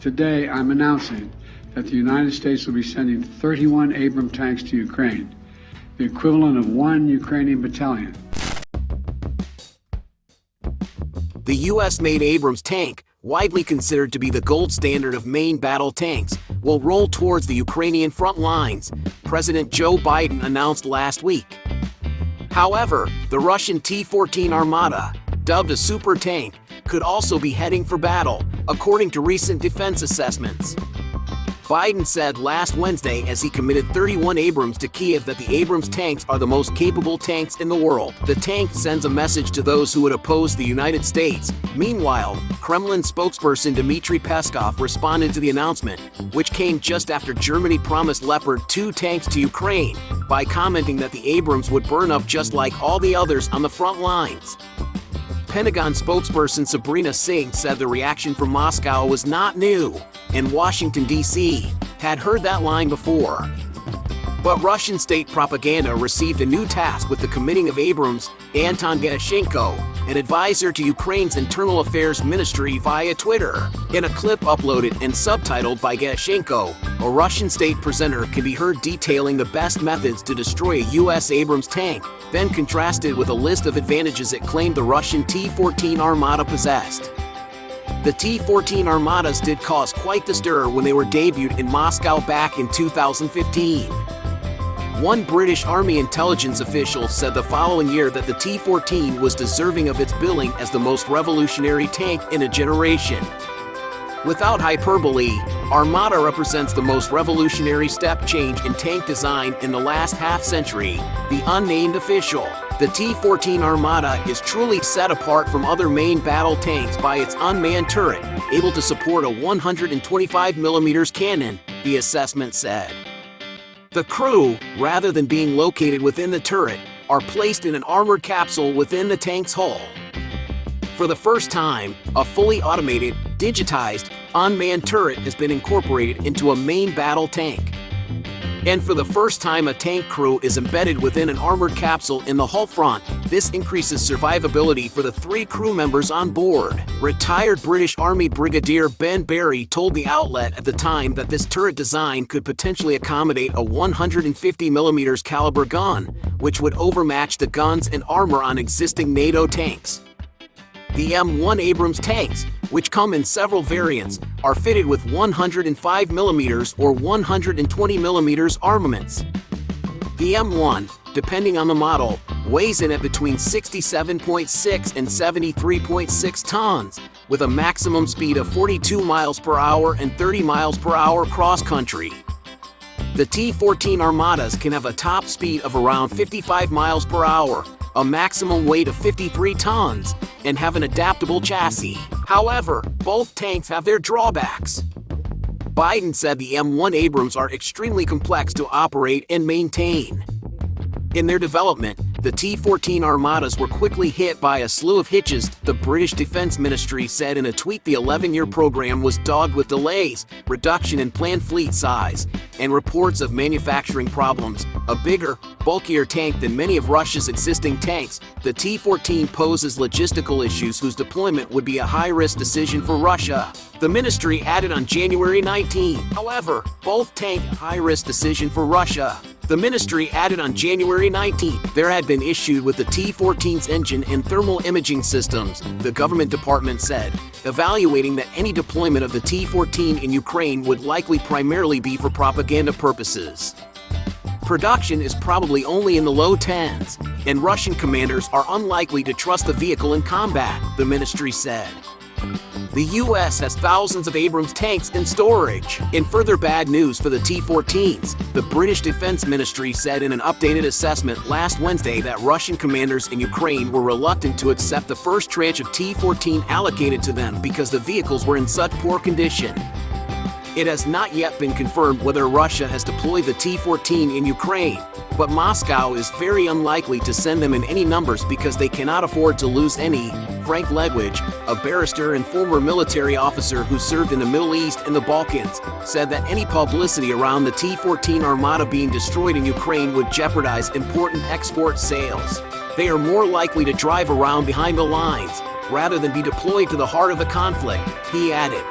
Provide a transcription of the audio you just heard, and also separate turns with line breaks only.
today I'm announcing that the United States will be sending 31 Abrams tanks to Ukraine, the equivalent of 1 Ukrainian battalion.
The U.S.-made Abrams tank, widely considered to be the gold standard of main battle tanks, will roll towards the Ukrainian front lines, President Joe Biden announced last week. However, the Russian T-14 Armata, dubbed a super tank, could also be heading for battle, according to recent defense assessments. Biden said last Wednesday as he committed 31 Abrams to Kyiv that the Abrams tanks are the most capable tanks in the world. The tank sends a message to those who would oppose the United States. Meanwhile, Kremlin spokesperson Dmitry Peskov responded to the announcement, which came just after Germany promised Leopard 2 tanks to Ukraine, by commenting that the Abrams would burn up just like all the others on the front lines. Pentagon spokesperson Sabrina Singh said the reaction from Moscow was not new, and Washington, D.C. had heard that line before. But Russian state propaganda received a new task with the committing of Abrams. Anton Gerashenko, an advisor to Ukraine's Internal Affairs Ministry via Twitter. In a clip uploaded and subtitled by Gerashenko, a Russian state presenter can be heard detailing the best methods to destroy a U.S. Abrams tank, then contrasted with a list of advantages it claimed the Russian T-14 Armata possessed. The T-14 Armatas did cause quite the stir when they were debuted in Moscow back in 2015. One British Army intelligence official said the following year that the T-14 was deserving of its billing as the most revolutionary tank in a generation. Without hyperbole, Armata represents the most revolutionary step change in tank design in the last half-century, the unnamed official. The T-14 Armata is truly set apart from other main battle tanks by its unmanned turret, able to support a 125mm cannon, the assessment said. The crew, rather than being located within the turret, are placed in an armored capsule within the tank's hull. For the first time, a fully automated, digitized, unmanned turret has been incorporated into a main battle tank. And for the first time, a tank crew is embedded within an armored capsule in the hull front. This increases survivability for the 3 crew members on board. Retired British Army Brigadier Ben Barry told the outlet at the time that this turret design could potentially accommodate a 150mm caliber gun, which would overmatch the guns and armor on existing NATO tanks. The M1 Abrams tanks, which come in several variants, are fitted with 105mm or 120mm armaments. The M1, depending on the model, weighs in at between 67.6 and 73.6 tons, with a maximum speed of 42 miles per hour and 30 miles per hour cross-country. The T-14 Armatas can have a top speed of around 55 miles per hour, a maximum weight of 53 tons, and have an adaptable chassis. However, both tanks have their drawbacks. Biden said the M1 Abrams are extremely complex to operate and maintain. In their development, the T-14 Armatas were quickly hit by a slew of hitches, the British Defense Ministry said in a tweet. The 11-year program was dogged with delays, reduction in planned fleet size, and reports of manufacturing problems. A bigger, bulkier tank than many of Russia's existing tanks, the T-14 poses logistical issues whose deployment would be a high-risk decision for Russia. The ministry added on January 19. However, both tank a high-risk decision for Russia. The ministry added on January 19, there had been issues with the T-14's engine and thermal imaging systems, the government department said, evaluating that any deployment of the T-14 in Ukraine would likely primarily be for propaganda purposes. Production is probably only in the low tens, and Russian commanders are unlikely to trust the vehicle in combat, the ministry said. The U.S. has thousands of Abrams tanks in storage. In further bad news for the T-14s, the British Defense Ministry said in an updated assessment last Wednesday that Russian commanders in Ukraine were reluctant to accept the first tranche of T-14 allocated to them because the vehicles were in such poor condition. It has not yet been confirmed whether Russia has deployed the T-14 in Ukraine, but Moscow is very unlikely to send them in any numbers because they cannot afford to lose any. Frank Ledwidge, a barrister and former military officer who served in the Middle East and the Balkans, said that any publicity around the T-14 Armata being destroyed in Ukraine would jeopardize important export sales. They are more likely to drive around behind the lines, rather than be deployed to the heart of the conflict, he added.